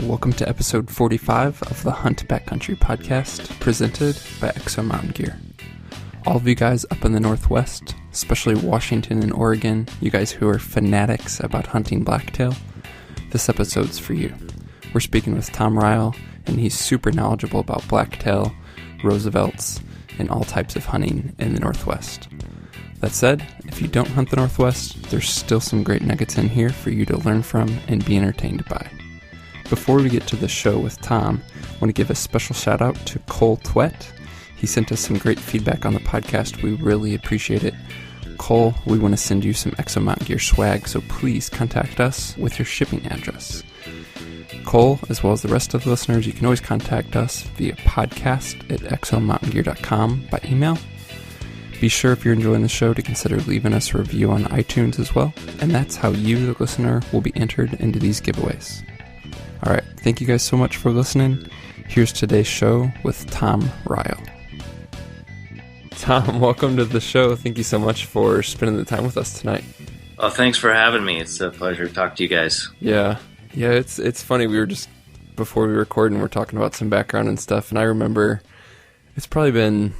Welcome to episode 45 of the Hunt Backcountry podcast, presented by Exo Mountain Gear. All of you guys up in the Northwest, especially Washington and Oregon, you guys who are fanatics about hunting blacktail, this episode's for you. We're speaking with Tom Ryle, and he's super knowledgeable about blacktail, Roosevelts, and all types of hunting in the Northwest. That said, if you don't hunt the Northwest, there's still some great nuggets in here for you to learn from and be entertained by. Before we get to the show with Tom, I want to give a special shout out to Cole Twett. He sent us some great feedback on the podcast. We really appreciate it. Cole, we want to send you some Exo Mountain Gear swag, so please contact us with your shipping address. Cole, as well as the rest of the listeners, you can always contact us via podcast@exomountaingear.com by email. Be sure, if you're enjoying the show, to consider leaving us a review on iTunes as well, and that's how you, the listener, will be entered into these giveaways. Alright, thank you guys so much for listening. Here's today's show with Tom Ryle. Tom, welcome to the show. Thank you so much for spending the time with us tonight. Oh, thanks for having me. It's a pleasure to talk to you guys. Yeah, it's funny. We were just, before we recorded, and we're talking about some background and stuff, and I remember it's probably been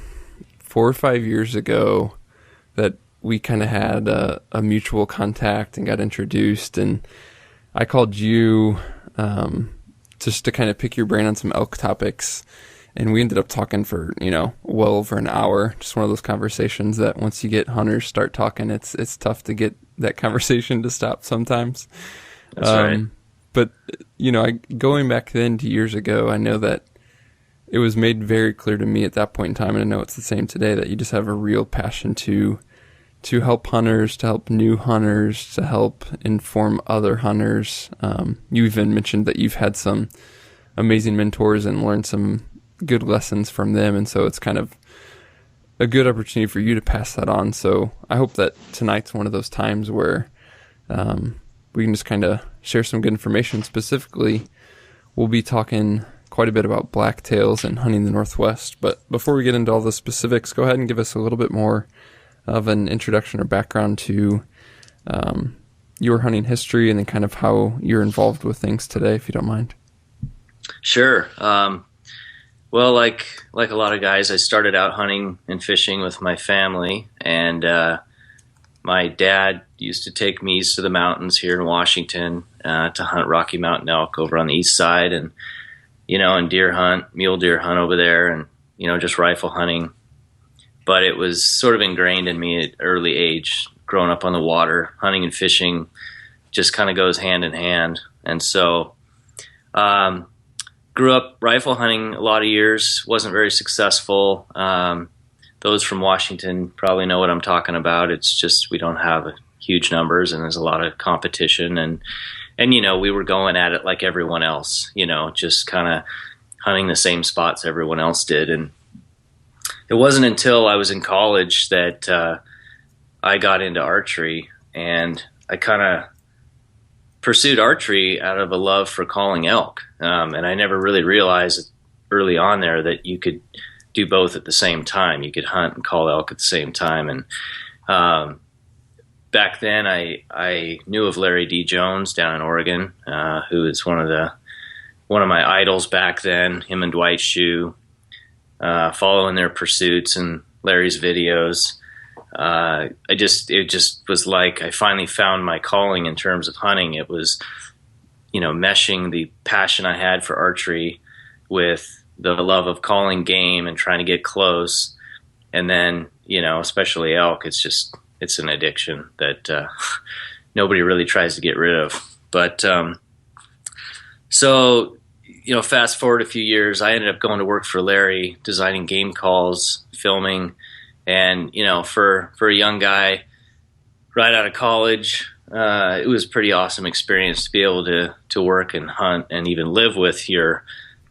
4 or 5 years ago that we kind of had a mutual contact and got introduced, and I called you just to kind of pick your brain on some elk topics, and we ended up talking for, well over an hour. Just one of those conversations that once you get hunters start talking, it's tough to get that conversation to stop sometimes. That's right. But, going back then to years ago, I know that it was made very clear to me at that point in time, and I know it's the same today, that you just have a real passion to help hunters, to help new hunters, to help inform other hunters. You even mentioned that you've had some amazing mentors and learned some good lessons from them, and so it's kind of a good opportunity for you to pass that on. So I hope that tonight's one of those times where we can just kind of share some good information. Specifically, we'll be talking quite a bit about blacktails and hunting the Northwest, but before we get into all the specifics, go ahead and give us a little bit more of an introduction or background to your hunting history, and then kind of how you're involved with things today, if you don't mind. Sure. Well, like a lot of guys, I started out hunting and fishing with my family, and my dad used to take me east to the mountains here in Washington to hunt Rocky Mountain elk over on the east side, and deer hunt, mule deer hunt over there, and just rifle hunting. But it was sort of ingrained in me at early age, growing up on the water. Hunting and fishing just kind of goes hand in hand. And so grew up rifle hunting a lot of years, wasn't very successful. Those from Washington probably know what I'm talking about. It's just we don't have huge numbers, and there's a lot of competition. And we were going at it like everyone else, just kind of hunting the same spots everyone else did. And it wasn't until I was in college that I got into archery, and I kind of pursued archery out of a love for calling elk. And I never really realized early on there that you could do both at the same time. You could hunt and call elk at the same time. And back then I knew of Larry D. Jones down in Oregon, who is one of my idols back then, him and Dwight Shue. Following their pursuits and Larry's videos. It just was like I finally found my calling in terms of hunting. It was, meshing the passion I had for archery with the love of calling game and trying to get close. And then, especially elk, it's an addiction that nobody really tries to get rid of. But so fast forward a few years, I ended up going to work for Larry, designing game calls, filming, and for a young guy right out of college, it was a pretty awesome experience to be able to work and hunt and even live with your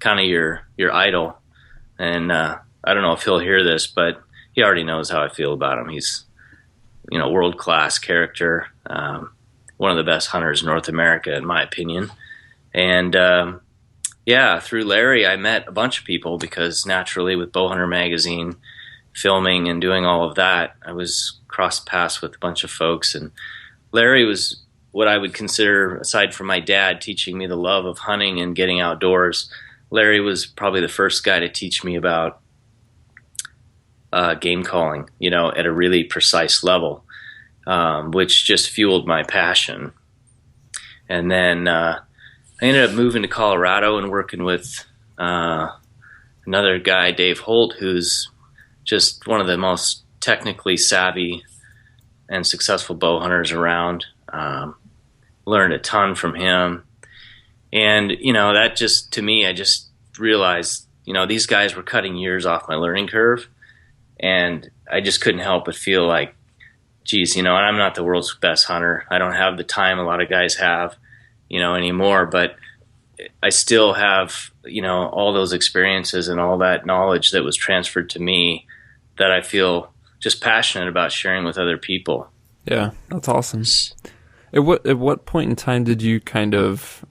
idol. And I don't know if he'll hear this, but he already knows how I feel about him. He's world-class character, one of the best hunters in North America, in my opinion. And through Larry, I met a bunch of people because naturally with Bowhunter Magazine, filming and doing all of that, I was cross paths with a bunch of folks. And Larry was what I would consider, aside from my dad teaching me the love of hunting and getting outdoors, Larry was probably the first guy to teach me about game calling, at a really precise level, which just fueled my passion. And then I ended up moving to Colorado and working with another guy, Dave Holt, who's just one of the most technically savvy and successful bow hunters around. Learned a ton from him. And, that just, to me, I just realized, these guys were cutting years off my learning curve. And I just couldn't help but feel like, geez, and I'm not the world's best hunter. I don't have the time a lot of guys have, anymore. But I still have, all those experiences and all that knowledge that was transferred to me that I feel just passionate about sharing with other people. Yeah, that's awesome. At what point in time did you kind of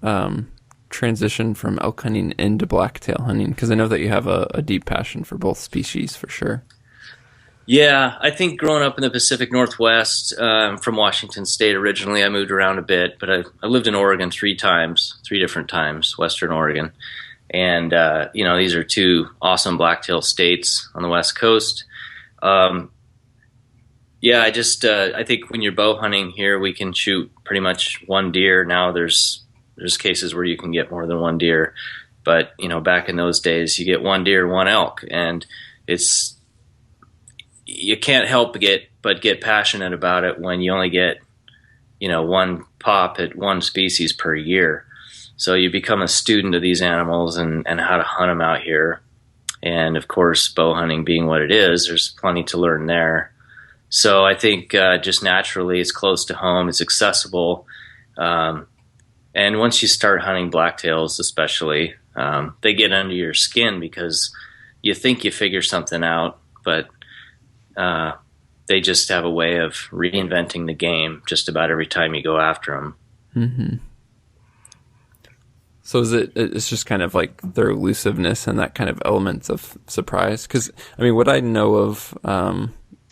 transition from elk hunting into blacktail hunting? Because I know that you have a deep passion for both species, for sure. Yeah, I think growing up in the Pacific Northwest, from Washington State originally, I moved around a bit, but I lived in Oregon three different times, Western Oregon. And, these are two awesome blacktail states on the West Coast. I think when you're bow hunting here, we can shoot pretty much one deer. Now there's cases where you can get more than one deer, but back in those days, you get one deer, one elk, and you can't help but get passionate about it when you only get one pop at one species per year. So you become a student of these animals and how to hunt them out here. And of course, bow hunting being what it is, there's plenty to learn there. So I think just naturally it's close to home, it's accessible. And once you start hunting blacktails especially, they get under your skin because you think you figure something out, but they just have a way of reinventing the game just about every time you go after them. Mm-hmm. So it's just kind of like their elusiveness and that kind of elements of surprise? Because, what I know of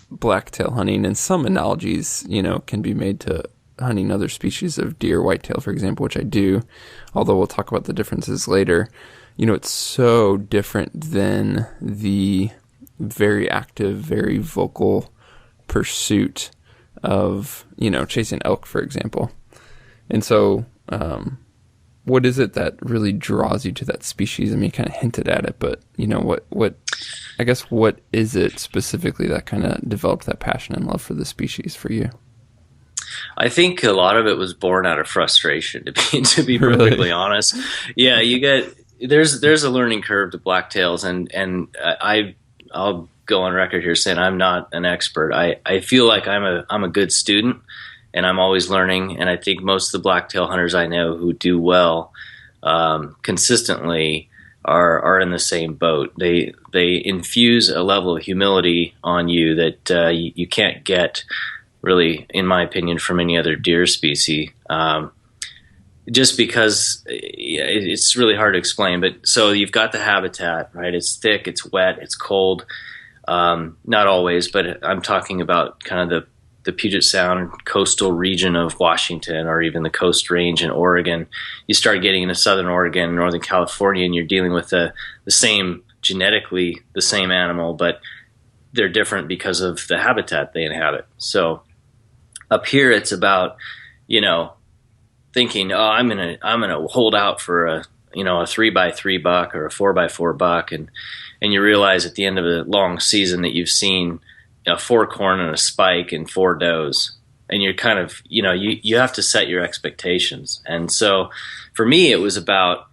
blacktail hunting, and some analogies, can be made to hunting other species of deer, whitetail, for example, which I do, although we'll talk about the differences later. It's so different than the very active, very vocal pursuit of, chasing elk, for example. And so, what is it that really draws you to that species? You kind of hinted at it, but what is it specifically that kind of developed that passion and love for the species for you? I think a lot of it was born out of frustration, to be perfectly honest. Yeah, there's a learning curve to blacktails, and I'll go on record here saying I'm not an expert. I feel like I'm a good student, and I'm always learning. And I think most of the blacktail hunters I know who do well consistently are in the same boat. They infuse a level of humility on you that you can't get really, in my opinion, from any other deer species. Just because it's really hard to explain. But so you've got the habitat, right? It's thick, it's wet, it's cold. Not always, but I'm talking about kind of the Puget Sound coastal region of Washington, or even the Coast Range in Oregon. You start getting into Southern Oregon, Northern California, and you're dealing with the same, genetically the same animal, but they're different because of the habitat they inhabit. So up here, it's about, thinking, I'm gonna hold out for a 3x3 buck or a 4x4 buck, and you realize at the end of a long season that you've seen 4 corn and a spike and 4 does, and you're kind of you have to set your expectations. And so for me, it was about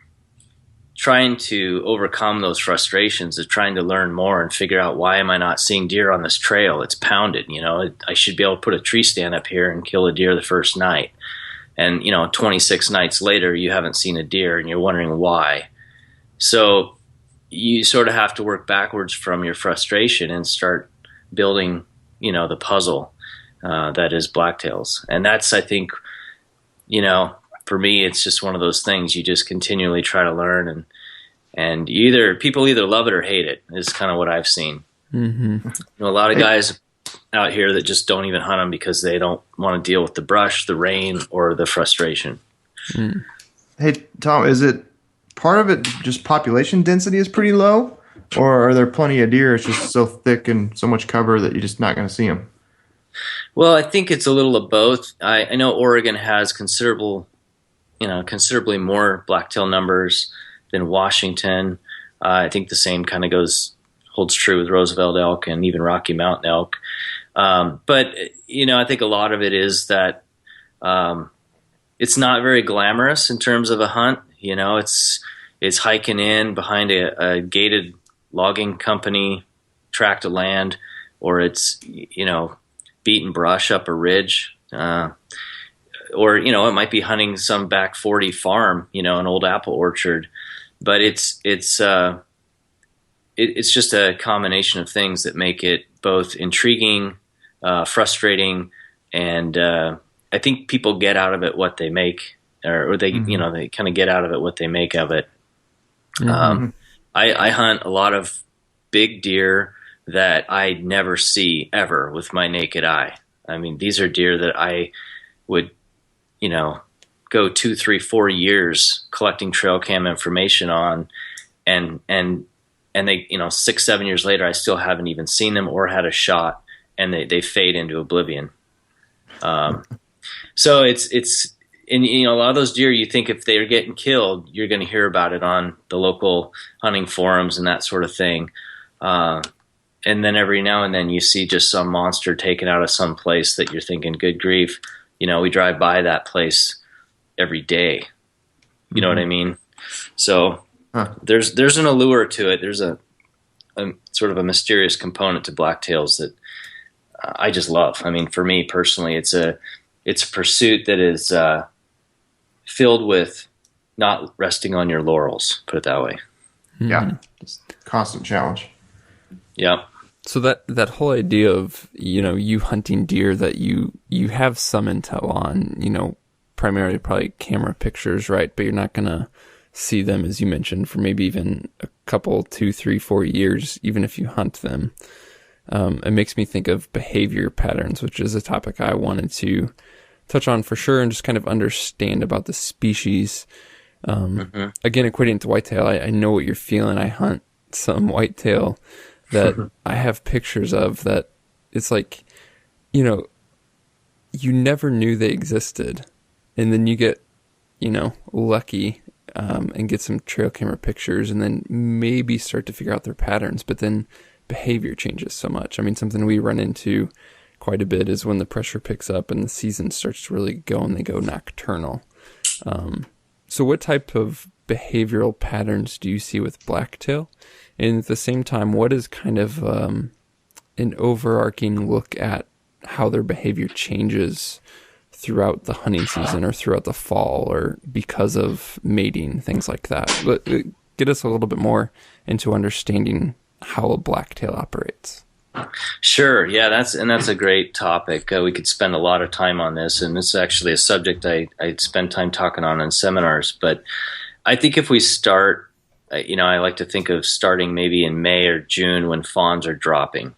trying to overcome those frustrations of trying to learn more and figure out, why am I not seeing deer on this trail? It's pounded. I should be able to put a tree stand up here and kill a deer the first night. And, 26 nights later, you haven't seen a deer and you're wondering why. So you sort of have to work backwards from your frustration and start building, the puzzle that is blacktails. And that's, I think, for me, it's just one of those things you just continually try to learn, and people either love it or hate it is kind of what I've seen. Mm-hmm. A lot of guys out here that just don't even hunt them because they don't want to deal with the brush, the rain, or the frustration. Mm. Hey, Tom, is it part of it just population density is pretty low, or are there plenty of deer? It's just so thick and so much cover that you're just not going to see them. Well, I think it's a little of both. I know Oregon has considerably more blacktail numbers than Washington. I think the same kind of holds true with Roosevelt elk and even Rocky Mountain elk. But I think a lot of it is that it's not very glamorous in terms of a hunt. It's hiking in behind a gated logging company tract of land, or it's beaten brush up a ridge, or it might be hunting some back 40 farm, an old apple orchard. But it's just a combination of things that make it both intriguing, frustrating, and I think people get out of it what they make, or they they kind of get out of it what they make of it. Mm-hmm. I hunt a lot of big deer that I never see ever with my naked eye. I mean, these are deer that I would, go 2, 3, 4 years collecting trail cam information on, and they, 6, 7 years later, I still haven't even seen them or had a shot, and they fade into oblivion. So it's and a lot of those deer, you think if they're getting killed, you're going to hear about it on the local hunting forums and that sort of thing. And then every now and then you see just some monster taken out of some place that you're thinking, good grief, we drive by that place every day. You know what I mean? So there's an allure to it. There's a sort of a mysterious component to blacktails that I just love. I mean, for me personally, it's a pursuit that is filled with not resting on your laurels, put it that way. Mm-hmm. Yeah, it's a constant challenge. Yeah. So that whole idea of, you hunting deer that you have some intel on, primarily probably camera pictures, right? But you're not going to see them, as you mentioned, for maybe even a couple, 2, 3, 4 years, even if you hunt them. It makes me think of behavior patterns, which is a topic I wanted to touch on for sure and just kind of understand about the species. Again, equating it to whitetail, I know what you're feeling. I hunt some whitetail that I have pictures of that it's like, you never knew they existed. And then you get, lucky and get some trail camera pictures and then maybe start to figure out their patterns. But then behavior changes so much. I mean, something we run into quite a bit is when the pressure picks up and the season starts to really go and they go nocturnal. So what type of behavioral patterns do you see with blacktail? And at the same time, what is kind of an overarching look at how their behavior changes throughout the hunting season or throughout the fall or because of mating, things like that? But get us a little bit more into understanding how a blacktail operates. Sure. Yeah, that's a great topic. We could spend a lot of time on this, and this is actually a subject I spend time talking on in seminars. But I think if we start, I like to think of starting maybe in May or June when fawns are dropping,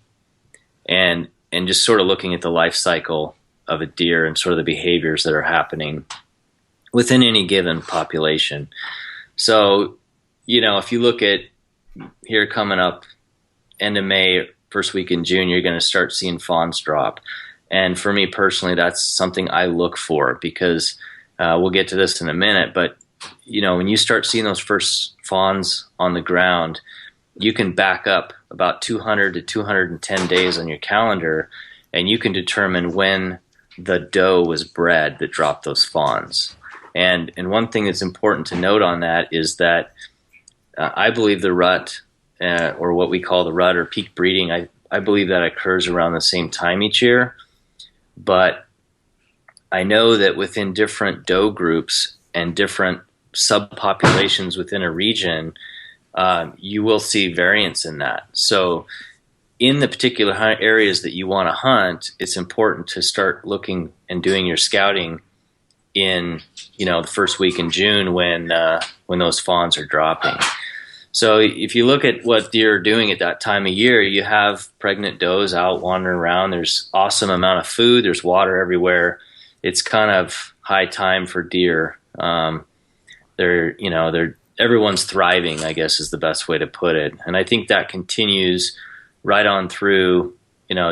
and just sort of looking at the life cycle of a deer and sort of the behaviors that are happening within any given population. So, if you look at here coming up end of May, first week in June, you're going to start seeing fawns drop. And for me personally, that's something I look for because we'll get to this in a minute. But, when you start seeing those first fawns on the ground, you can back up about 200 to 210 days on your calendar, and you can determine when the doe was bred that dropped those fawns. And one thing that's important to note on that is that I believe the rut, or what we call the rut or peak breeding, I believe that occurs around the same time each year. But I know that within different doe groups and different subpopulations within a region, you will see variance in that. So in the particular areas that you want to hunt, it's important to start looking and doing your scouting in, the first week in June when those fawns are dropping. So if you look at what deer are doing at that time of year, you have pregnant does out wandering around. There's awesome amount of food. There's water everywhere. It's kind of high time for deer. They're everyone's thriving, I guess is the best way to put it. And I think that continues right on through,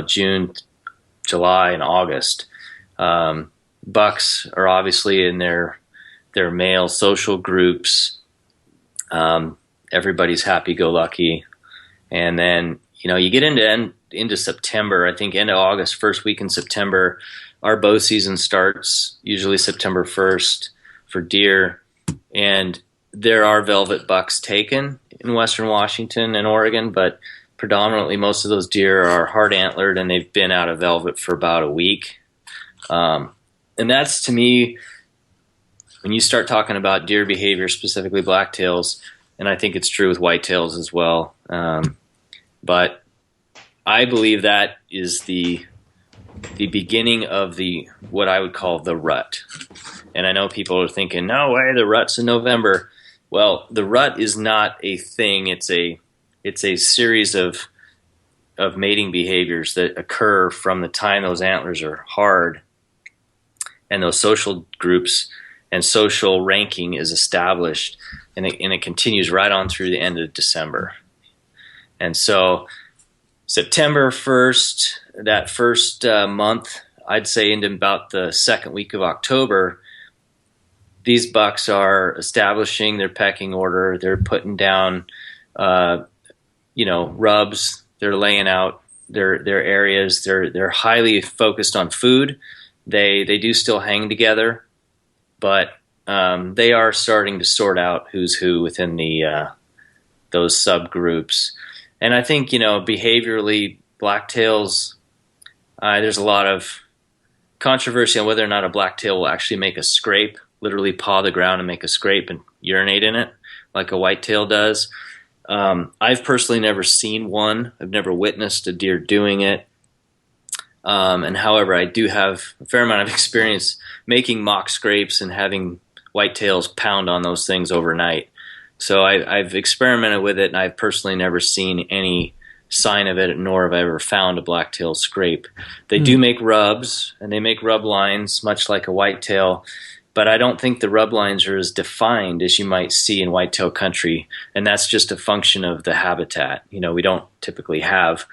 June, July, and August. Bucks are obviously in their male social groups. Everybody's happy-go-lucky. And then, you get into September, I think end of August, first week in September, our bow season starts, usually September 1st for deer. And there are velvet bucks taken in Western Washington and Oregon, but predominantly most of those deer are hard antlered and they've been out of velvet for about a week. And that's, to me, when you start talking about deer behavior, specifically blacktails, and I think it's true with whitetails as well. But I believe that is the beginning of what I would call the rut. And I know people are thinking, no way, the rut's in November. Well, the rut is not a thing. It's a series of mating behaviors that occur from the time those antlers are hard and those social groups and social ranking is established, and it continues right on through the end of December. And so September 1st, that first month, I'd say into about the second week of October, these bucks are establishing their pecking order. They're putting down, rubs. They're laying out their areas. They're highly focused on food. They do still hang together, but they are starting to sort out who's who within those subgroups. And I think, behaviorally, blacktails, there's a lot of controversy on whether or not a blacktail will actually make a scrape, literally paw the ground and make a scrape and urinate in it like a whitetail does. I've personally never seen one. I've never witnessed a deer doing it. And however, I do have a fair amount of experience making mock scrapes and having whitetails pound on those things overnight. So I've experimented with it, and I've personally never seen any sign of it, nor have I ever found a blacktail scrape. They do make rubs, and they make rub lines, much like a whitetail, but I don't think the rub lines are as defined as you might see in whitetail country, and that's just a function of the habitat. We don't typically have,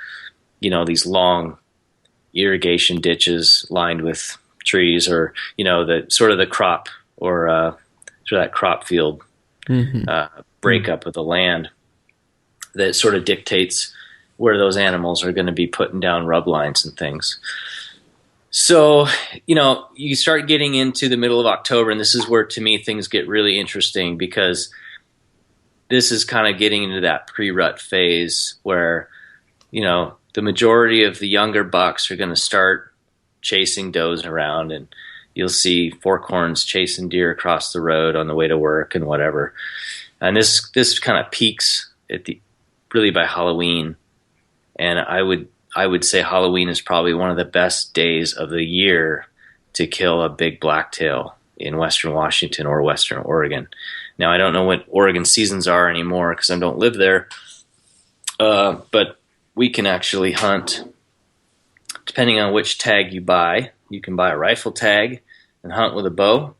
these long irrigation ditches lined with trees, or the sort of the crop or sort of that crop field breakup of the land that sort of dictates where those animals are going to be putting down rub lines and things. So, you start getting into the middle of October, and this is where, to me, things get really interesting, because this is kind of getting into that pre-rut phase where, the majority of the younger bucks are going to start chasing does around, and you'll see forkhorns chasing deer across the road on the way to work and whatever. And this kind of peaks really by Halloween. And I would say Halloween is probably one of the best days of the year to kill a big blacktail in Western Washington or Western Oregon. Now, I don't know what Oregon seasons are anymore because I don't live there, but we can actually hunt, depending on which tag you buy. You can buy a rifle tag and hunt with a bow,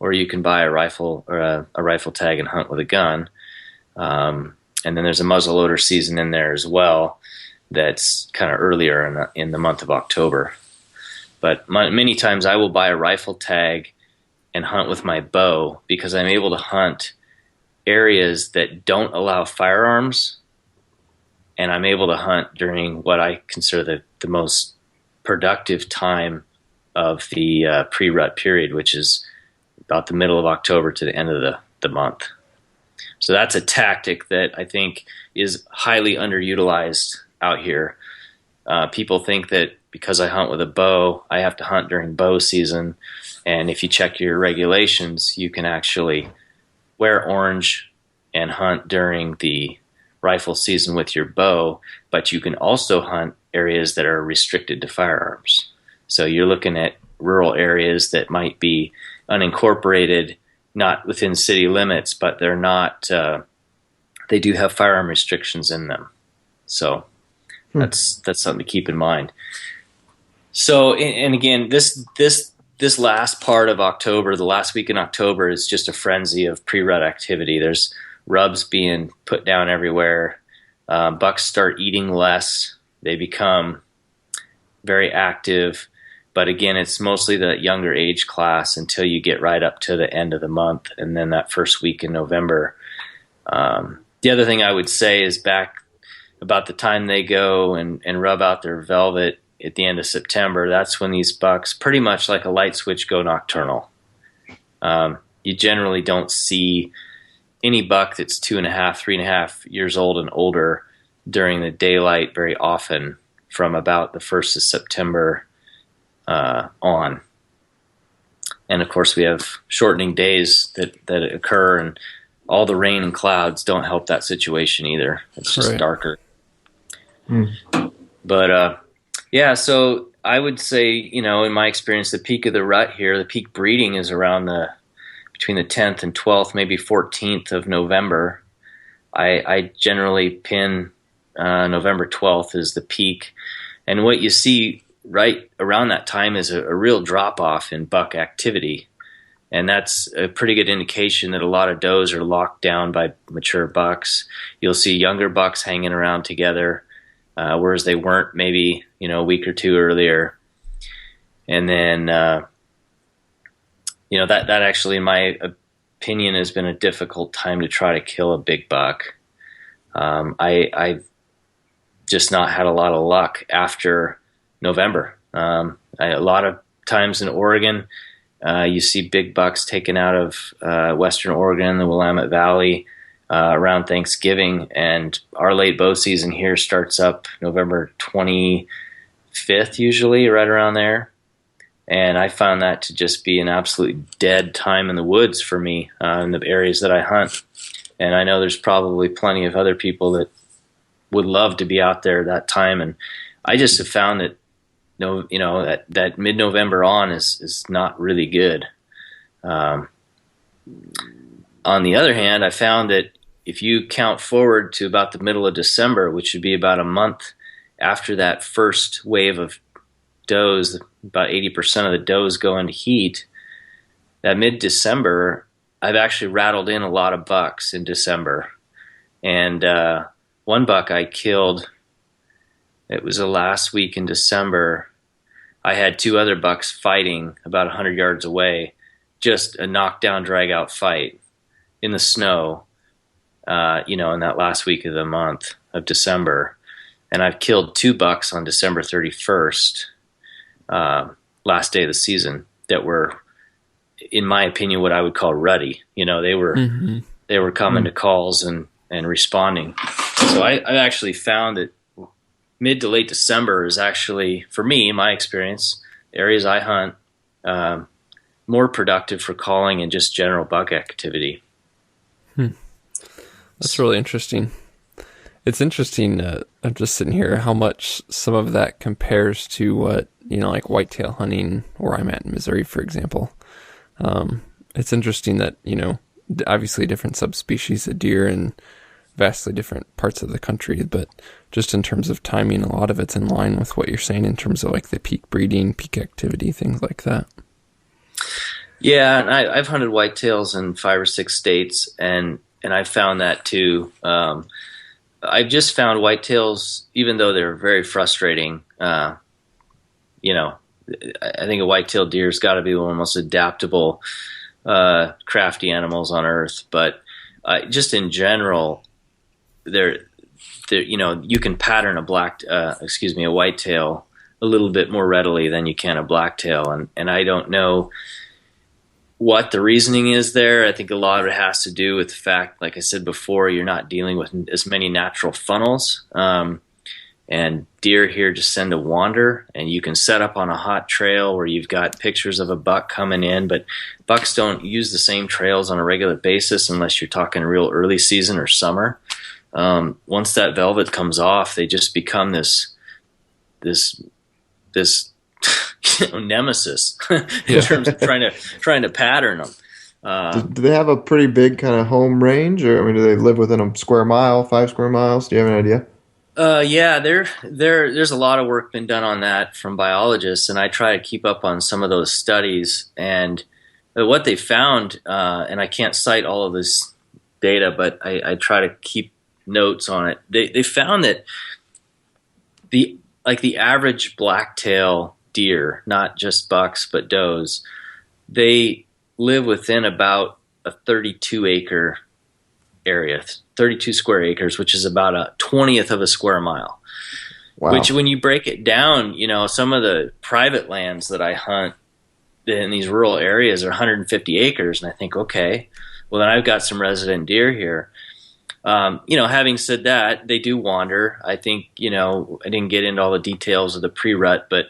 or you can buy a rifle or a rifle tag and hunt with a gun. And then there's a muzzleloader season in there as well. That's kind of earlier in the month of October. But many times I will buy a rifle tag and hunt with my bow, because I'm able to hunt areas that don't allow firearms, and I'm able to hunt during what I consider the most productive time of the pre-rut period, which is about the middle of October to the end of the month. So that's a tactic that I think is highly underutilized out here. People think that because I hunt with a bow, I have to hunt during bow season. And if you check your regulations, you can actually wear orange and hunt during the rifle season with your bow, but you can also hunt areas that are restricted to firearms. So you're looking at rural areas that might be unincorporated, not within city limits, but they're they do have firearm restrictions in them. So that's something to keep in mind. So, and again, this last part of October, the last week in October, is just a frenzy of pre-rut activity. There's rubs being put down everywhere. Bucks start eating less. They become very active. But again, it's mostly the younger age class until you get right up to the end of the month, and then that first week in November. The other thing I would say is back about the time they go and rub out their velvet at the end of September, that's when these bucks, pretty much like a light switch, go nocturnal. You generally don't see any buck that's 2.5, 3.5 years old and older during the daylight very often from about the 1st of September on. And of course we have shortening days that occur, and all the rain and clouds don't help that situation either. It's just darker. But yeah, so I would say, in my experience, the peak of the rut here, the peak breeding is around between the 10th and 12th, maybe 14th of November. I generally pin November 12th as the peak. And what you see right around that time is a real drop-off in buck activity. And that's a pretty good indication that a lot of does are locked down by mature bucks. You'll see younger bucks hanging around together, whereas they weren't maybe, a week or two earlier. And then, that actually, in my opinion, has been a difficult time to try to kill a big buck. I've just not had a lot of luck after November. A lot of times in Oregon, you see big bucks taken out of western Oregon, the Willamette Valley, around Thanksgiving, and our late bow season here starts up November 25th, usually, right around there. And I found that to just be an absolutely dead time in the woods for me in the areas that I hunt. And I know there's probably plenty of other people that would love to be out there that time. And I just have found that that mid-November on is not really good. On the other hand, I found that if you count forward to about the middle of December, which would be about a month after that first wave of does, about 80% of the does go into heat, that mid-December, I've actually rattled in a lot of bucks in December. And one buck I killed, it was the last week in December. I had two other bucks fighting about 100 yards away, just a knockdown, drag-out fight in the snow, in that last week of the month of December. And I've killed two bucks on December 31st, last day of the season, that were, in my opinion, what I would call ruddy. They were coming to calls and responding. So I actually found that mid to late December is actually, for me, my experience, areas I hunt, more productive for calling and just general buck activity. That's really interesting. It's interesting, I'm just sitting here, how much some of that compares to what, like whitetail hunting where I'm at in Missouri, for example. It's interesting that, obviously different subspecies of deer in vastly different parts of the country, but just in terms of timing, a lot of it's in line with what you're saying in terms of like the peak breeding, peak activity, things like that. Yeah, and I've hunted whitetails in 5 or 6 states, and I've found that too. I've just found whitetails, even though they're very frustrating, I think a whitetail deer's got to be one of the most adaptable, crafty animals on earth. But just in general, you can pattern a whitetail a little bit more readily than you can a blacktail, and I don't know what the reasoning is there. I think a lot of it has to do with the fact, like I said before, you're not dealing with as many natural funnels. And deer here just tend to wander, and you can set up on a hot trail where you've got pictures of a buck coming in, but bucks don't use the same trails on a regular basis unless you're talking real early season or summer. Once that velvet comes off, they just become this nemesis in terms of trying to pattern them. Do they have a pretty big kind of home range, or I mean, do they live within a square mile, 5 square miles? Do you have an idea? Yeah, there's a lot of work been done on that from biologists, and I try to keep up on some of those studies. And what they found, and I can't cite all of this data, but I try to keep notes on it. They found that the average blacktail deer, not just bucks but does, they live within about a 32 acre area, 32 square acres, which is about a 20th of a square mile. Wow. Which, when you break it down, some of the private lands that I hunt in these rural areas are 150 acres, and I think, okay, well then I've got some resident deer here. Having said that, they do wander. I think, I didn't get into all the details of the pre-rut, but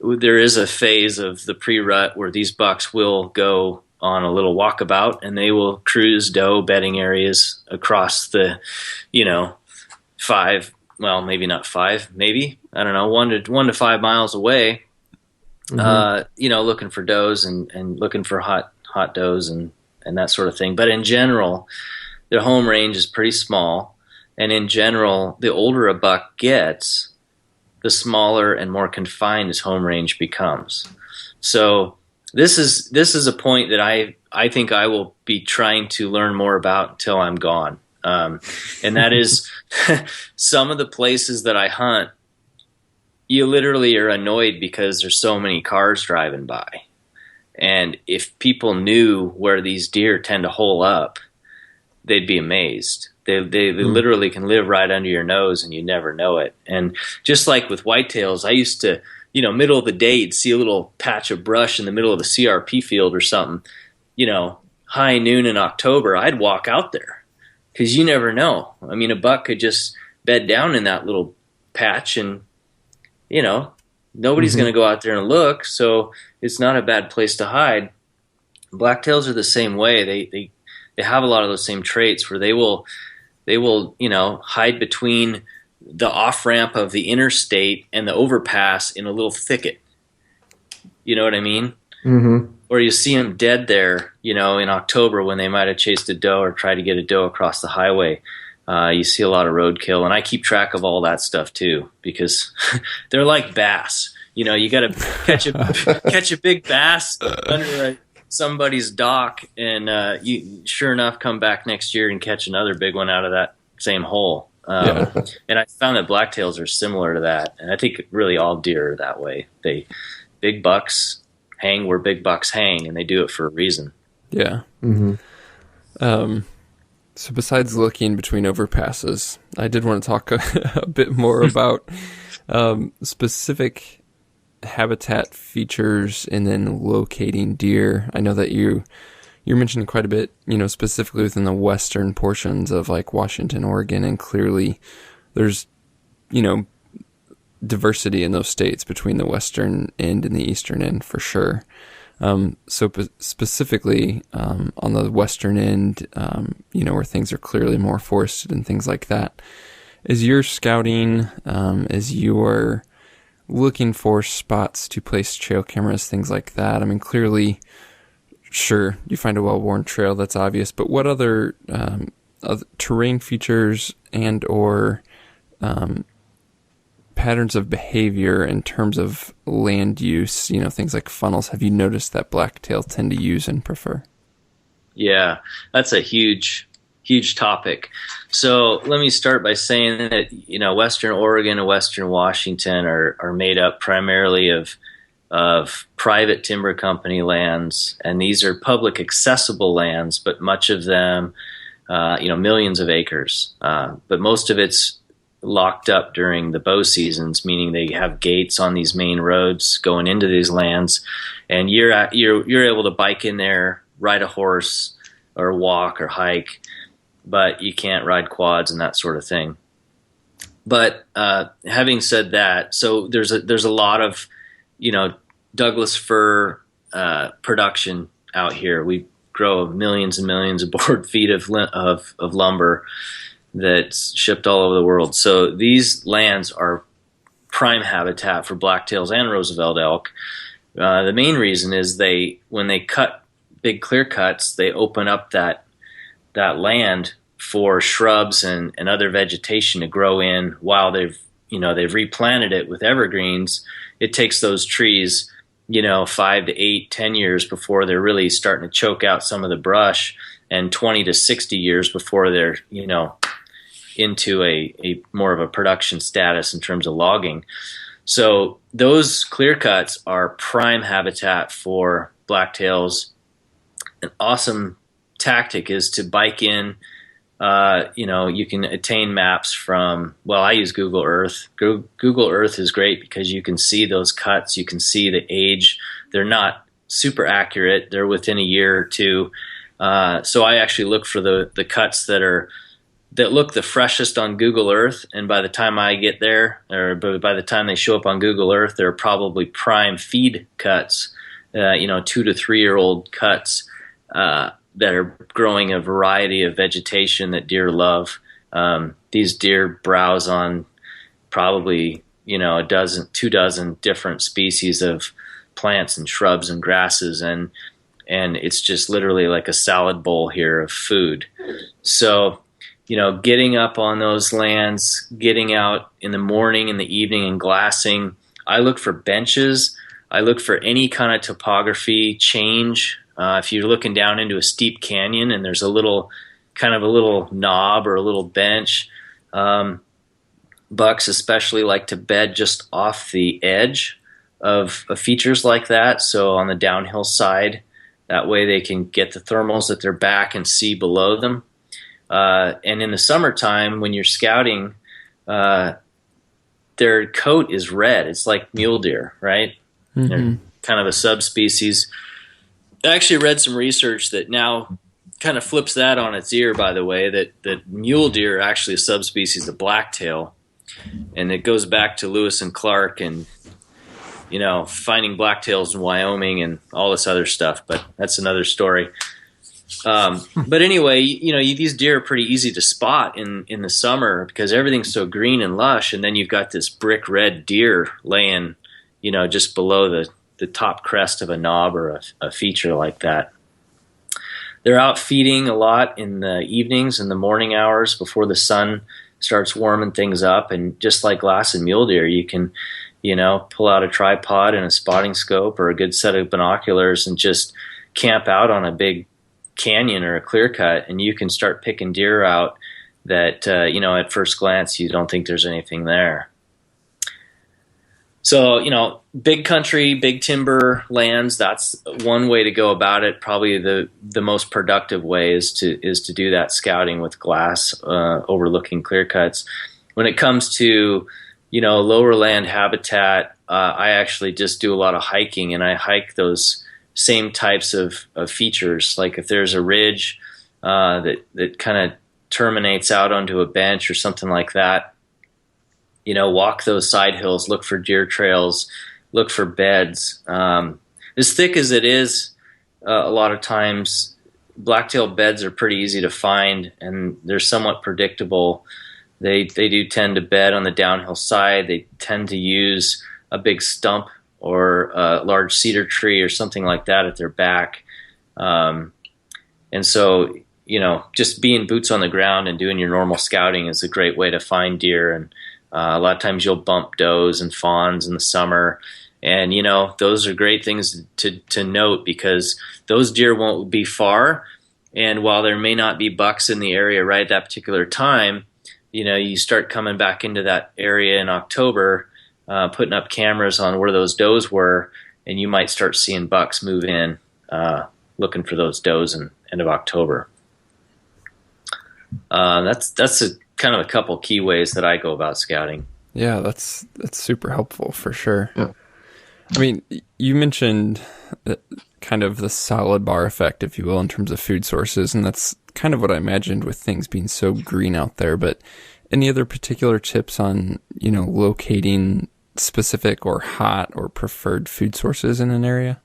there is a phase of the pre-rut where these bucks will go on a little walkabout, and they will cruise doe bedding areas across the, 5, well, maybe not 5, maybe, I don't know, 1 to 5 miles away, looking for does and looking for hot does and that sort of thing. But in general, their home range is pretty small, and in general, the older a buck gets, the smaller and more confined his home range becomes. So this is a point that I think I will be trying to learn more about until I'm gone. And that is some of the places that I hunt, you literally are annoyed because there's so many cars driving by. And if people knew where these deer tend to hole up, they'd be amazed. They literally can live right under your nose and you never know it. And just like with whitetails, I used to, middle of the day, you'd see a little patch of brush in the middle of a CRP field or something, high noon in October, I'd walk out there because you never know. I mean, a buck could just bed down in that little patch and, nobody's going to go out there and look. So it's not a bad place to hide. Blacktails are the same way. They have a lot of those same traits where they will hide between the off-ramp of the interstate and the overpass in a little thicket. You know what I mean? Mm-hmm. Or you see them dead there, in October when they might have chased a doe or tried to get a doe across the highway. You see a lot of roadkill, and I keep track of all that stuff too because they're like bass. You got to catch a big bass under somebody's dock, and you sure enough come back next year and catch another big one out of that same hole. And I found that blacktails are similar to that, and I think really all deer are that way. Big bucks hang where big bucks hang, and they do it for a reason. Yeah. Mm-hmm. So besides looking between overpasses, I did want to talk a bit more about specific habitat features and then locating deer. I know that you're mentioning quite a bit, specifically within the western portions of like Washington, Oregon, and clearly there's, diversity in those states between the western end and the eastern end for sure. So specifically on the western end, where things are clearly more forested and things like that, as you're scouting, as you're looking for spots to place trail cameras, things like that, I mean, clearly, sure, you find a well-worn trail, that's obvious, but what other terrain features and or patterns of behavior in terms of land use, things like funnels, have you noticed that blacktail tend to use and prefer? Yeah, that's a huge topic. So let me start by saying that, Western Oregon and Western Washington are made up primarily of private timber company lands, and these are public accessible lands, but much of them, millions of acres. But most of it's locked up during the bow seasons, meaning they have gates on these main roads going into these lands, and you're able to bike in there, ride a horse, or walk or hike, but you can't ride quads and that sort of thing. But having said that, so there's a lot of Douglas fir production out here. We grow millions and millions of board feet of lumber that's shipped all over the world. So these lands are prime habitat for blacktails and Roosevelt elk. The main reason is when they cut big clear cuts, they open up that land for shrubs and other vegetation to grow in while they've replanted it with evergreens. It takes those trees, 5 to 8, 10 years before they're really starting to choke out some of the brush, and 20 to 60 years before they're, into a more of a production status in terms of logging. So those clear cuts are prime habitat for blacktails. An awesome tactic is to bike in. You can attain maps from, I use Google Earth. Google Earth is great because you can see those cuts. You can see the age. They're not super accurate. They're within a year or two. So I actually look for the cuts that look the freshest on Google Earth. And by the time I get there, or by the time they show up on Google Earth, they're probably prime feed cuts, 2 to 3 year old cuts, that are growing a variety of vegetation that deer love. These deer browse on probably, 2 dozen different species of plants and shrubs and grasses. And it's just literally like a salad bowl here of food. So, getting up on those lands, getting out in the morning and the evening and glassing. I look for benches. I look for any kind of topography change. If you're looking down into a steep canyon and there's a little knob or a little bench, bucks especially like to bed just off the edge of features like that. So on the downhill side, that way they can get the thermals at their back and see below them. And in the summertime, when you're scouting, their coat is red. It's like mule deer, right? Mm-hmm. They're kind of a subspecies. I actually read some research that now kind of flips that on its ear, by the way, that mule deer are actually a subspecies of blacktail. And it goes back to Lewis and Clark and, finding blacktails in Wyoming and all this other stuff. But that's another story. But anyway, these deer are pretty easy to spot in the summer because everything's so green and lush. And then you've got this brick red deer laying, just below the top crest of a knob or a feature like that. They're out feeding a lot in the evenings and the morning hours before the sun starts warming things up. And just like glass and mule deer, you can, pull out a tripod and a spotting scope or a good set of binoculars and just camp out on a big canyon or a clear cut, and you can start picking deer out that, at first glance, you don't think there's anything there. So, big country, big timber lands, that's one way to go about it. Probably the most productive way is to do that scouting with glass, overlooking clear cuts. When it comes to, lower land habitat, I actually just do a lot of hiking, and I hike those same types of features. Like if there's a ridge that kind of terminates out onto a bench or something like that, walk those side hills, look for deer trails, look for beds. As thick as it is, a lot of times blacktail beds are pretty easy to find, and they're somewhat predictable. They do tend to bed on the downhill side. They tend to use a big stump or a large cedar tree or something like that at their back. And so, just being boots on the ground and doing your normal scouting is a great way to find deer. And a lot of times you'll bump does and fawns in the summer. And, those are great things to note because those deer won't be far. And while there may not be bucks in the area right at that particular time, you start coming back into that area in October, putting up cameras on where those does were, and you might start seeing bucks move in, looking for those does in end of October. That's kind of a couple key ways that I go about scouting. Yeah, that's super helpful for sure. Yeah. I mean, you mentioned kind of the salad bar effect, if you will, in terms of food sources, and that's kind of what I imagined with things being so green out there. But any other particular tips on, locating specific or hot or preferred food sources in an area?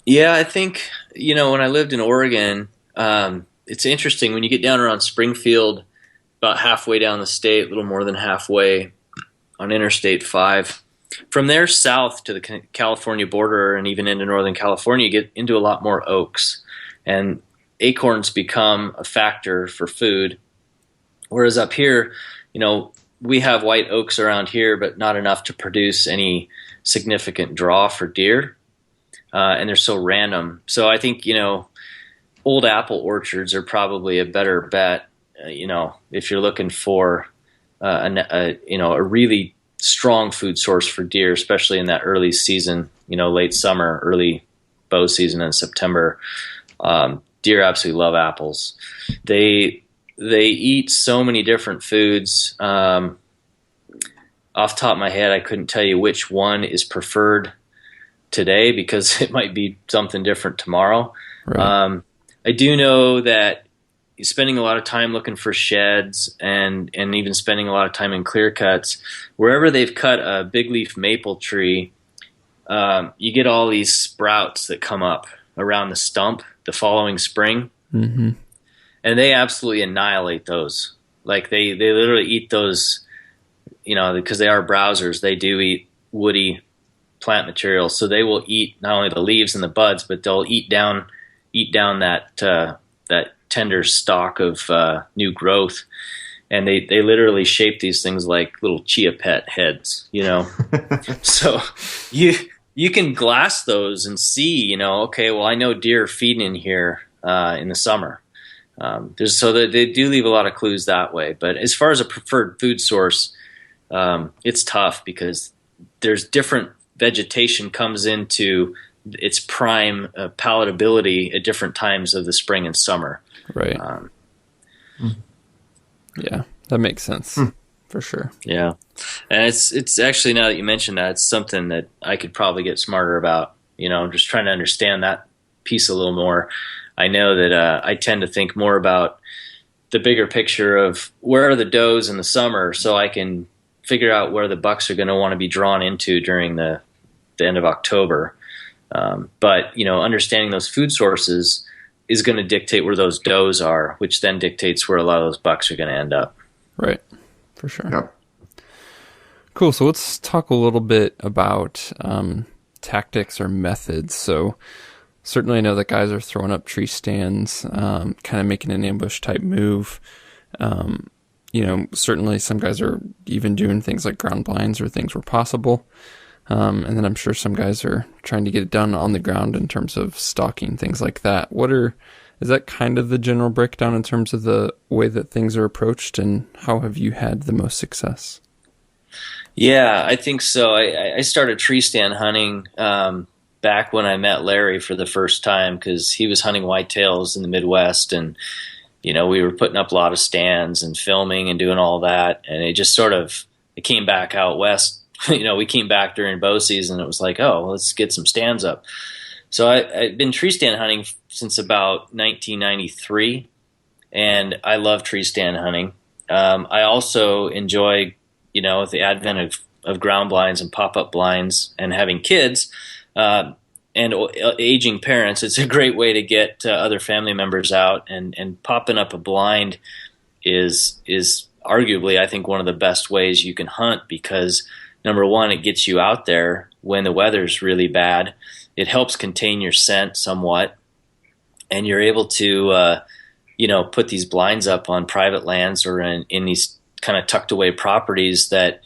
Yeah, I think, when I lived in Oregon, it's interesting when you get down around Springfield, about halfway down the state, a little more than halfway on Interstate 5, From there south to the California border and even into Northern California, you get into a lot more oaks, and acorns become a factor for food. Whereas up here, we have white oaks around here, but not enough to produce any significant draw for deer. And they're so random. So I think, old apple orchards are probably a better bet, if you're looking for a really strong food source for deer, especially in that early season, late summer, early bow season in September. Deer absolutely love apples. They eat so many different foods. Off the top of my head, I couldn't tell you which one is preferred today because it might be something different tomorrow. Right. I do know that spending a lot of time looking for sheds and even spending a lot of time in clear cuts, wherever they've cut a big leaf maple tree, you get all these sprouts that come up around the stump the following spring. Mm-hmm. And they absolutely annihilate those. Like they literally eat those, because they are browsers. They do eat woody plant material. So they will eat not only the leaves and the buds, but they'll eat down that tender stalk of new growth. And they literally shape these things like little chia pet heads, So you can glass those and see, okay, well, I know deer are feeding in here in the summer. So that they do leave a lot of clues that way. But as far as a preferred food source, it's tough because there's different vegetation comes into its prime palatability at different times of the spring and summer. Right. Yeah, that makes sense for sure. Yeah. And it's actually, now that you mentioned that, it's something that I could probably get smarter about, just trying to understand that piece a little more. I know that I tend to think more about the bigger picture of where are the does in the summer so I can figure out where the bucks are going to want to be drawn into during the end of October. But understanding those food sources is going to dictate where those does are, which then dictates where a lot of those bucks are going to end up. Right, for sure. Yep. Cool. So let's talk a little bit about tactics or methods. So certainly I know that guys are throwing up tree stands, kind of making an ambush type move. Certainly some guys are even doing things like ground blinds or things where possible. And then I'm sure some guys are trying to get it done on the ground in terms of stalking, things like that. Is that kind of the general breakdown in terms of the way that things are approached, and how have you had the most success? Yeah, I think so. I started tree stand hunting back when I met Larry for the first time, because he was hunting whitetails in the Midwest, and we were putting up a lot of stands and filming and doing all that, and it just it came back out west. We came back during bow season. It was like, oh, let's get some stands up. So I've been tree stand hunting since about 1993, and I love tree stand hunting. I also enjoy, with the advent of ground blinds and pop-up blinds and having kids and aging parents, it's a great way to get other family members out, and popping up a blind is arguably, I think, one of the best ways you can hunt, because number one, it gets you out there when the weather's really bad. It helps contain your scent somewhat, and you're able to, put these blinds up on private lands or in these kind of tucked away properties that,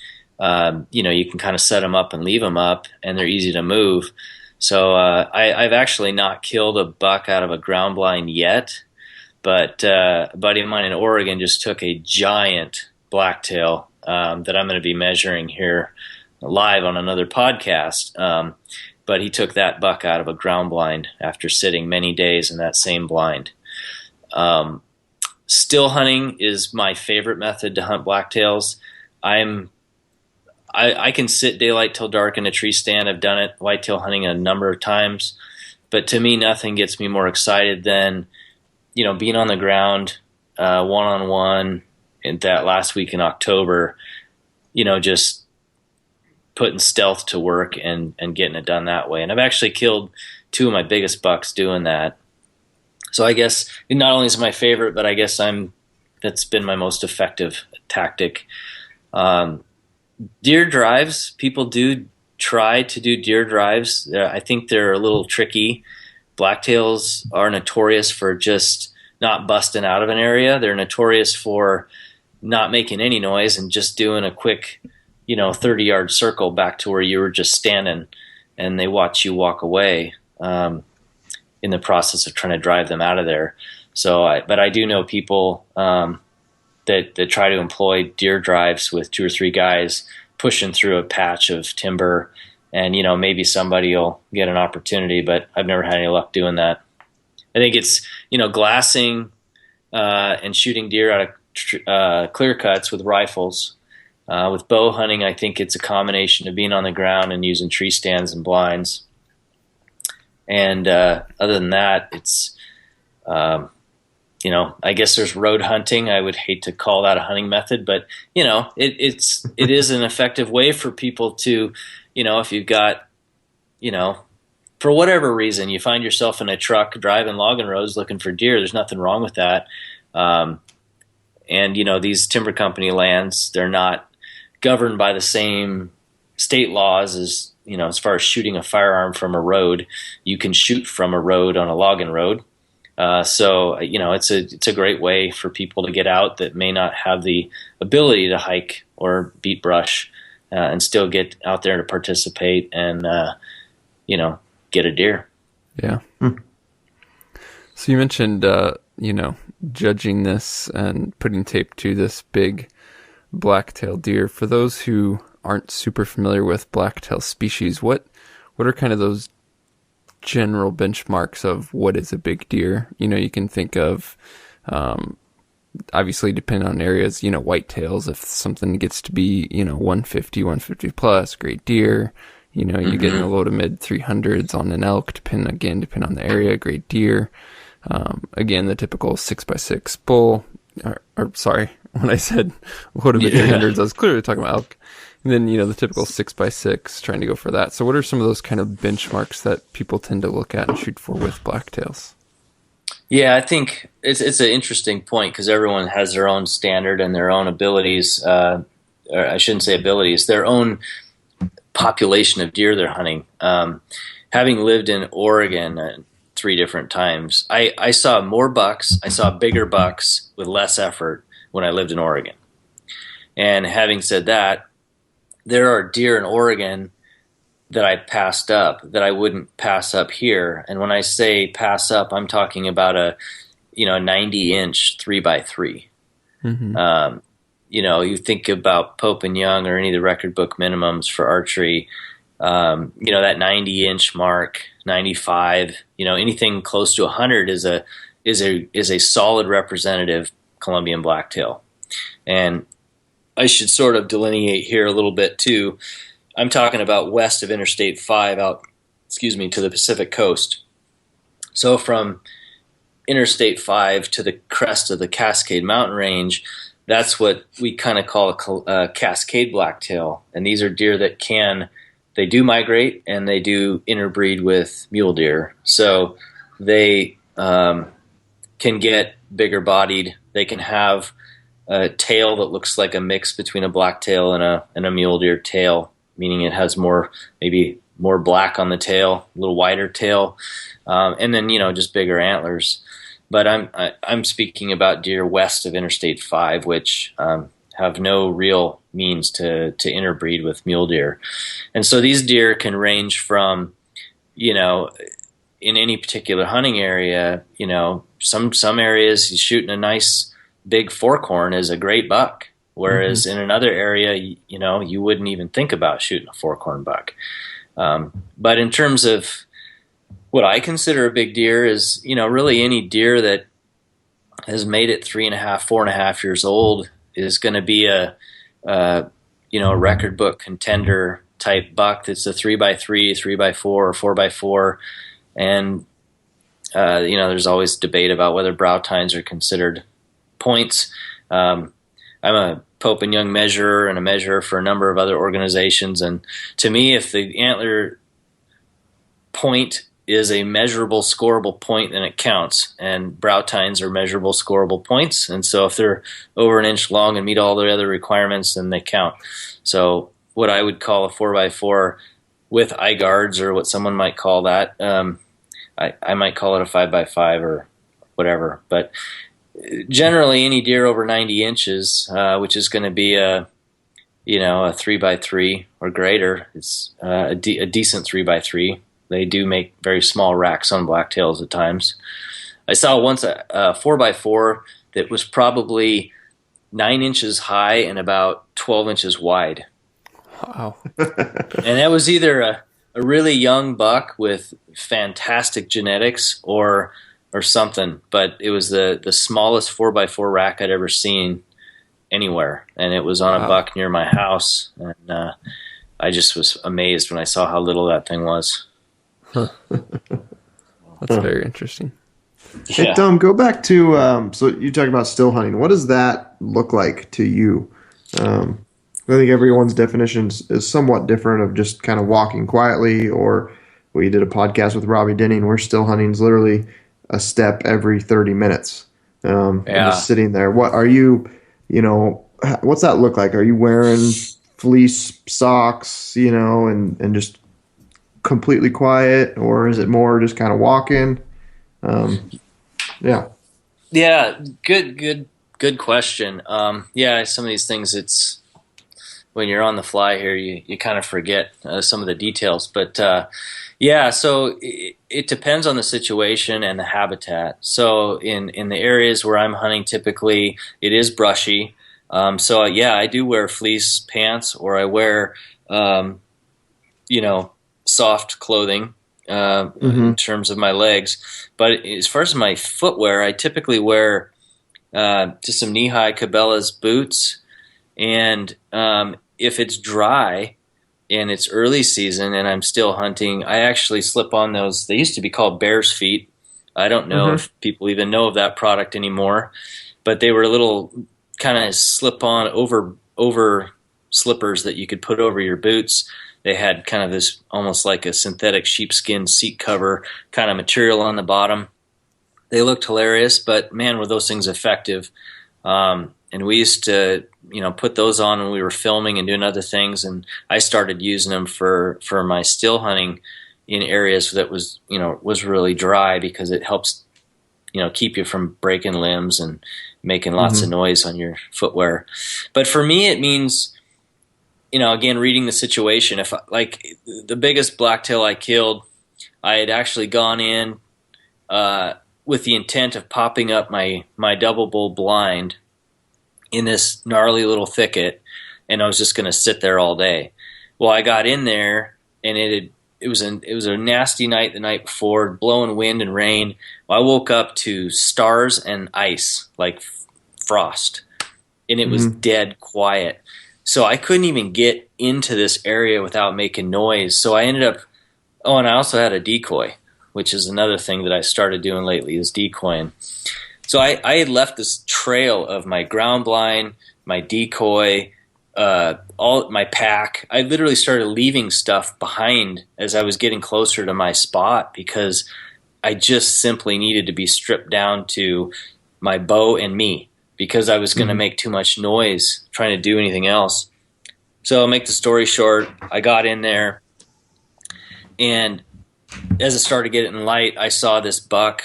you can kind of set them up and leave them up, and they're easy to move. So I've actually not killed a buck out of a ground blind yet, but a buddy of mine in Oregon just took a giant blacktail that I'm going to be measuring here live on another podcast. But he took that buck out of a ground blind after sitting many days in that same blind. Still hunting is my favorite method to hunt blacktails. I can sit daylight till dark in a tree stand. I've done it whitetail hunting a number of times, but to me, nothing gets me more excited than, being on the ground, one-on-one in that last week in October, just putting stealth to work and getting it done that way. And I've actually killed two of my biggest bucks doing that. So I guess it not only is my favorite, but I guess that's been my most effective tactic. Deer drives, people do try to do deer drives. I think they're a little tricky. Blacktails are notorious for just not busting out of an area. They're notorious for not making any noise and just doing a quick, 30-yard circle back to where you were just standing, and they watch you walk away in the process of trying to drive them out of there. But I do know people that try to employ deer drives with 2 or 3 guys pushing through a patch of timber, and maybe somebody will get an opportunity, but I've never had any luck doing that. I think it's glassing and shooting deer out of clear cuts with rifles. With bow hunting, I think it's a combination of being on the ground and using tree stands and blinds. And other than that, it's I guess there's road hunting. I would hate to call that a hunting method, but it is an effective way for people to, if you've got, for whatever reason, you find yourself in a truck driving logging roads looking for deer. There's nothing wrong with that. And these timber company lands, they're not governed by the same state laws as, as far as shooting a firearm from a road. You can shoot from a road on a logging road. So it's a great way for people to get out that may not have the ability to hike or beat brush, and still get out there to participate and, get a deer. Yeah. So you mentioned, judging this and putting tape to this big blacktail deer. For those who aren't super familiar with blacktail species, what are kind of those general benchmarks of what is a big deer? You can think of, obviously depending on areas, whitetails, if something gets to be, 150 plus, great deer. You get in the low to mid 300s on an elk, depending on the area, great deer. Again, the typical 6x6 bull, or sorry, when I said low to mid 300s, I was clearly talking about elk. And then, the typical 6x6, trying to go for that. So what are some of those kind of benchmarks that people tend to look at and shoot for with blacktails? Yeah, I think it's an interesting point because everyone has their own standard and their own abilities, or I shouldn't say abilities, their own population of deer they're hunting. Having lived in Oregon 3 different times, I saw more bucks, I saw bigger bucks with less effort when I lived in Oregon. And having said that, there are deer in Oregon that I passed up that I wouldn't pass up here. And when I say pass up, I'm talking about a 90-inch 3x3. Mm-hmm. You think about Pope and Young or any of the record book minimums for archery. That 90-inch mark, 95. Anything close to 100 is a solid representative Columbian blacktail. And I should sort of delineate here a little bit too. I'm talking about west of Interstate 5 to the Pacific coast. So from Interstate 5 to the crest of the Cascade Mountain Range, that's what we kind of call a Cascade blacktail. And these are deer that they do migrate and they do interbreed with mule deer. So they can get bigger bodied. They can have a tail that looks like a mix between a blacktail and a mule deer tail, meaning it has maybe more black on the tail, a little wider tail, and then just bigger antlers. But I'm speaking about deer west of Interstate 5, which have no real means to interbreed with mule deer, and so these deer can range from, in any particular hunting area, some areas shooting a nice big forkhorn is a great buck, whereas in another area, you wouldn't even think about shooting a forkhorn buck. But in terms of what I consider a big deer is, really any deer that has made it 3.5, 4.5 years old is going to be a record book contender type buck that's a 3x3, 3x4, or 4x4. And, there's always debate about whether brow tines are considered points. I'm a Pope and Young measurer and a measurer for a number of other organizations. And to me, if the antler point is a measurable, scoreable point, then it counts. And brow tines are measurable, scoreable points. And so if they're over an inch long and meet all the other requirements, then they count. So what I would call a 4x4 with eye guards, or what someone might call that. I might call it a 5x5 or whatever, but generally any deer over 90 inches, which is going to be a 3x3 or greater, it's a decent 3x3. They do make very small racks on blacktails at times. I saw once a 4x4 that was probably 9 inches high and about 12 inches wide. Wow. And that was either a really young buck with fantastic genetics or something, but it was the smallest 4x4 rack I'd ever seen anywhere, and it was on a buck near my house, and I just was amazed when I saw how little that thing was. Huh. That's very interesting. Yeah. Hey, go back to so you talk about still hunting. What does that look like to you? I think everyone's definition is somewhat different of just kind of walking quietly, or we did a podcast with Robbie Denning where still hunting is literally a step every 30 minutes. And just sitting there. What are you, what's that look like? Are you wearing fleece socks, and just completely quiet, or is it more just kind of walking? Yeah. Good question. Some of these things, it's when you're on the fly here, you kind of forget some of the details, but so it depends on the situation and the habitat. So in the areas where I'm hunting, typically it is brushy. I do wear fleece pants, or I wear soft clothing in terms of my legs. But as far as my footwear, I typically wear just some knee-high Cabela's boots, and if it's dry and it's early season and I'm still hunting, I actually slip on those. They used to be called bear's feet. I don't know if people even know of that product anymore, but they were little kind of slip-on over slippers that you could put over your boots. They had kind of this almost like a synthetic sheepskin seat cover kind of material on the bottom. They looked hilarious, but man, were those things effective. And we used to, put those on when we were filming and doing other things. And I started using them for my still hunting in areas that was really dry, because it helps, keep you from breaking limbs and making lots of noise on your footwear. But for me, it means, again, reading the situation. If like the biggest blacktail I killed, I had actually gone in with the intent of popping up my double bull blind in this gnarly little thicket, and I was just going to sit there all day. Well, I got in there, and it was a nasty night the night before, blowing wind and rain. Well, I woke up to stars and ice, like frost, and it was dead quiet. So I couldn't even get into this area without making noise. So I ended up, and I also had a decoy, which is another thing that I started doing lately, is decoying. So I had left this trail of my ground blind, my decoy, all my pack. I literally started leaving stuff behind as I was getting closer to my spot, because I just simply needed to be stripped down to my bow and me, because I was going to make too much noise trying to do anything else. So I'll make the story short. I got in there, and as it started getting light, I saw this buck.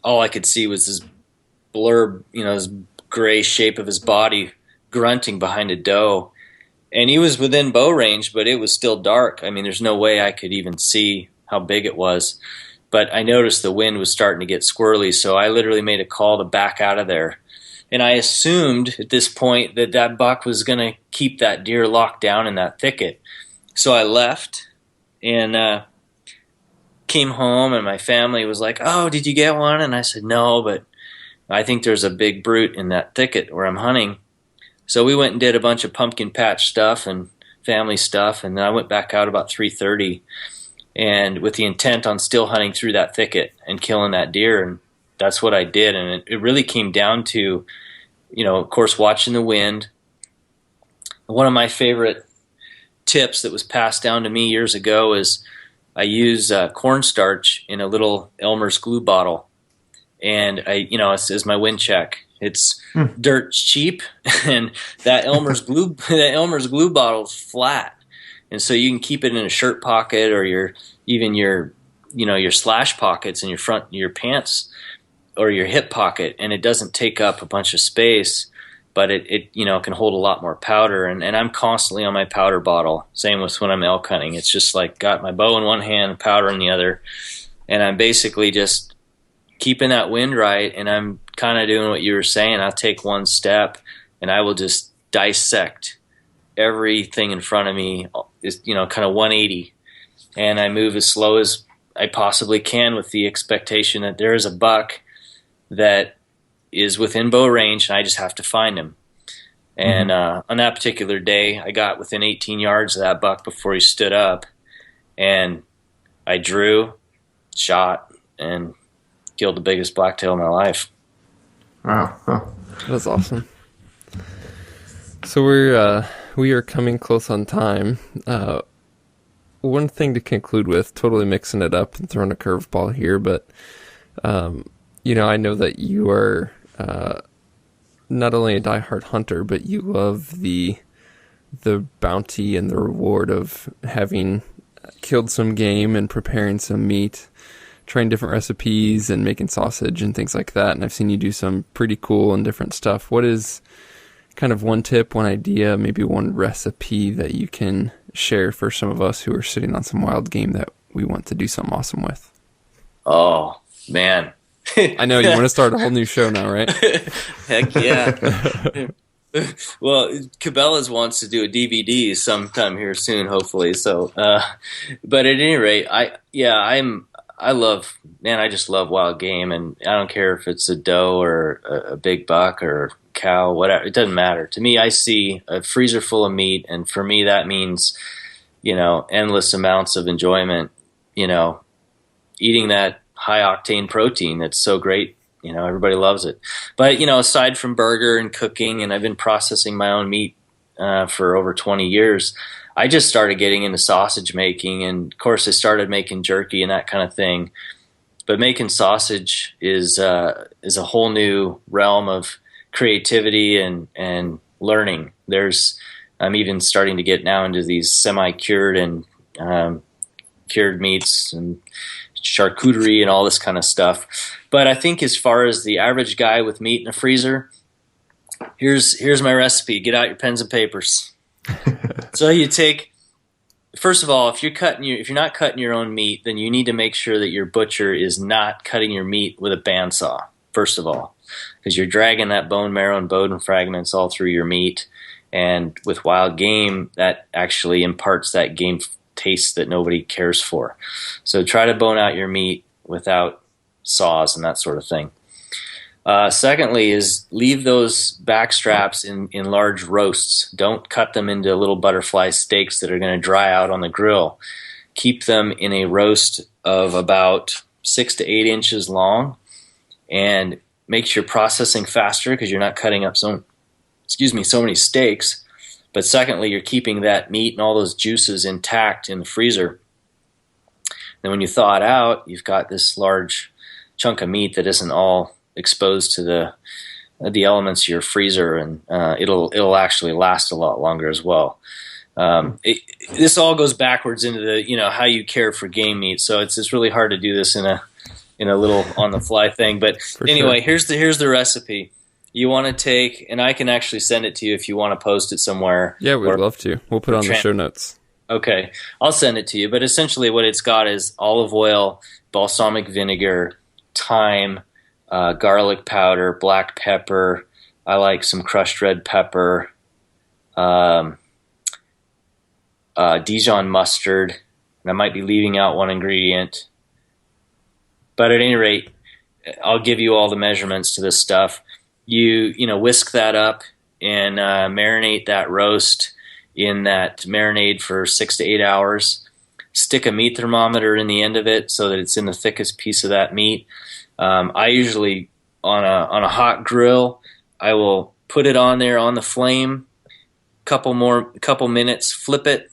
All I could see was this blurb, this gray shape of his body grunting behind a doe. And he was within bow range, but it was still dark. I mean, there's no way I could even see how big it was. But I noticed the wind was starting to get squirrely, so I literally made a call to back out of there. And I assumed at this point that buck was going to keep that deer locked down in that thicket. So I left and came home, and my family was like, "Oh, did you get one?" And I said, "No, but I think there's a big brute in that thicket where I'm hunting." So we went and did a bunch of pumpkin patch stuff and family stuff, and then I went back out about 3:30, and with the intent on still hunting through that thicket and killing that deer, and that's what I did. And it really came down to, of course, watching the wind. One of my favorite tips that was passed down to me years ago is I use cornstarch in a little Elmer's glue bottle, and it's as my wind check. It's dirt cheap, and that Elmer's glue bottle's flat, And so you can keep it in a shirt pocket or your slash pockets in your pants or your hip pocket, and it doesn't take up a bunch of space, but it can hold a lot more powder. And I'm constantly on my powder bottle. Same with when I'm elk hunting. It's just like got my bow in one hand, powder in the other, and I'm basically just keeping that wind right. And I'm kind of doing what you were saying. I'll take one step and I will just dissect everything in front of me, is kind of 180, and I move as slow as I possibly can with the expectation that there is a buck that is within bow range, and I just have to find him. And on that particular day, I got within 18 yards of that buck before he stood up, and I drew, shot, and killed the biggest blacktail in my life. Wow. Huh. That's awesome. So we are coming close on time. One thing to conclude with, totally mixing it up and throwing a curveball here, but I know that you are not only a diehard hunter, but you love the bounty and the reward of having killed some game and preparing some meat, trying different recipes and making sausage and things like that. And I've seen you do some pretty cool and different stuff. What is kind of one tip, one idea, maybe one recipe that you can share for some of us who are sitting on some wild game that we want to do something awesome with? Oh, man. I know you want to start a whole new show now, right? Heck yeah. Well, Cabela's wants to do a DVD sometime here soon, hopefully. So, but at any rate, I just love wild game, and I don't care if it's a doe or a big buck or cow, whatever. It doesn't matter to me. I see a freezer full of meat, and for me that means endless amounts of enjoyment. Eating that high octane protein that's so great. Everybody loves it. But aside from burger and cooking, and I've been processing my own meat for over 20 years, I just started getting into sausage making, and of course I started making jerky and that kind of thing. But making sausage is a whole new realm of creativity and learning. I'm even starting to get now into these semi-cured and cured meats and charcuterie and all this kind of stuff. But I think as far as the average guy with meat in a freezer, here's my recipe. Get out your pens and papers. So you take, first of all, if you're not cutting your own meat, then you need to make sure that your butcher is not cutting your meat with a bandsaw, first of all, because you're dragging that bone marrow and bone fragments all through your meat. And with wild game, that actually imparts that game taste that nobody cares for. So try to bone out your meat without saws and that sort of thing. Secondly is leave those back straps in large roasts. Don't cut them into little butterfly steaks that are going to dry out on the grill. Keep them in a roast of about 6 to 8 inches long, and makes your processing faster because you're not cutting up so many steaks. But secondly, you're keeping that meat and all those juices intact in the freezer. Then when you thaw it out, you've got this large chunk of meat that isn't all exposed to the elements of your freezer, and it'll actually last a lot longer as well. This all goes backwards into the how you care for game meat. So it's really hard to do this in a little on the fly thing. But anyway, here's the recipe. You want to take, and I can actually send it to you if you want to post it somewhere. Yeah, we'd love to. We'll put it on the show notes. Okay, I'll send it to you. But essentially what it's got is olive oil, balsamic vinegar, thyme, garlic powder, black pepper. I like some crushed red pepper, Dijon mustard, and I might be leaving out one ingredient. But at any rate, I'll give you all the measurements to this stuff. You whisk that up and marinate that roast in that marinade for 6 to 8 hours. Stick a meat thermometer in the end of it so that it's in the thickest piece of that meat. I usually on a hot grill, I will put it on there on the flame, couple minutes, flip it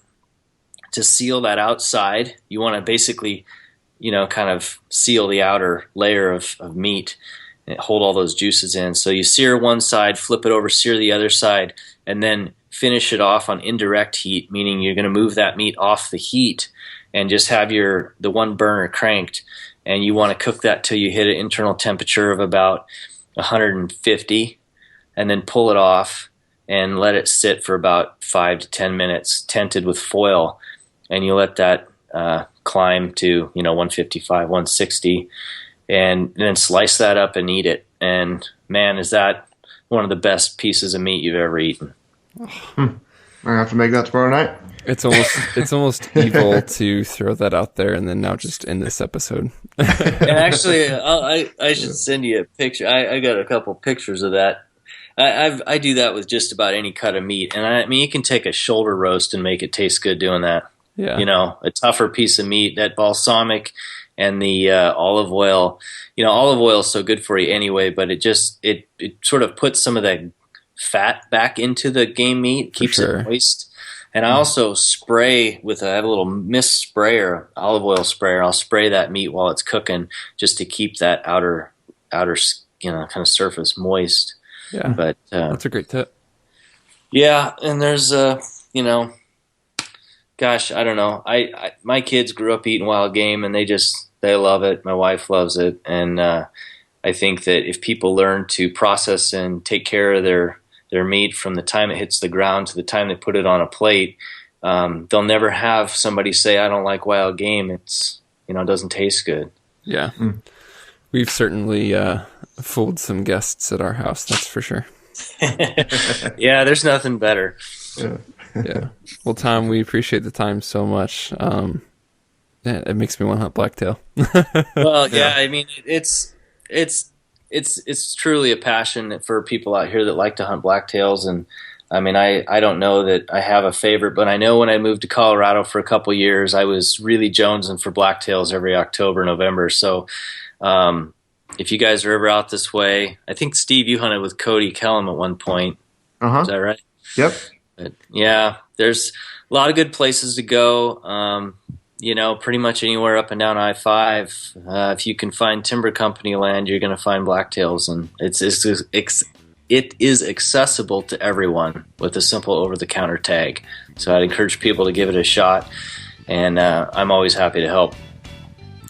to seal that outside. You want to basically, kind of seal the outer layer of meat and hold all those juices in. So you sear one side, flip it over, sear the other side, and then finish it off on indirect heat, meaning you're going to move that meat off the heat and just have the one burner cranked, and you want to cook that till you hit an internal temperature of about 150, and then pull it off and let it sit for about 5 to 10 minutes, tented with foil, and you let that climb to 155, 160, and then slice that up and eat it. And man, is that one of the best pieces of meat you've ever eaten. I'm gonna have to make that tomorrow night. It's almost evil to throw that out there and then now just end this episode. And actually, I should send you a picture. I got a couple pictures of that. I do that with just about any cut of meat, and I mean you can take a shoulder roast and make it taste good doing that. Yeah, A tougher piece of meat, that balsamic and the olive oil. Olive oil is so good for you anyway, but it sort of puts some of that fat back into the game meat, keeps it moist. And I also spray I have a little mist sprayer, olive oil sprayer. I'll spray that meat while it's cooking just to keep that outer kind of surface moist. Yeah, but that's a great tip. Yeah, and there's gosh, I don't know. My kids grew up eating wild game, and they love it. My wife loves it, and I think that if people learn to process and take care of their meat from the time it hits the ground to the time they put it on a plate, they'll never have somebody say, I don't like wild game. It doesn't taste good. Yeah. We've certainly fooled some guests at our house, that's for sure. Yeah, there's nothing better. Yeah. Well, Tom, we appreciate the time so much. It makes me want to hunt blacktail. Well, yeah, I mean, it's truly a passion for people out here that like to hunt blacktails. And I mean, I don't know that I have a favorite, but I know when I moved to Colorado for a couple years, I was really jonesing for blacktails every October, November. So if you guys are ever out this way, I think, Steve, you hunted with Cody Kellum at one point. Uh-huh. Is that right? Yep. But yeah, there's a lot of good places to go. Pretty much anywhere up and down I-5. If you can find timber company land, you're going to find blacktails, and it is accessible to everyone with a simple over-the-counter tag. So I'd encourage people to give it a shot, and I'm always happy to help.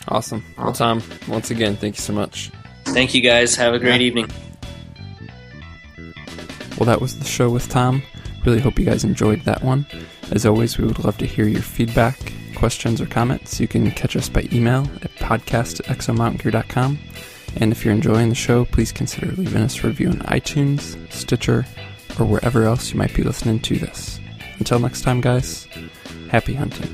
Awesome. Well, Tom, once again, thank you so much. Thank you, guys. Have a great evening. Well, that was the show with Tom. Really hope you guys enjoyed that one. As always, we would love to hear your feedback, questions, or comments. You can catch us by email at podcast@exomountaingear.com. And if you're enjoying the show, please consider leaving us a review on iTunes, Stitcher, or wherever else you might be listening to this. Until next time, guys, happy hunting.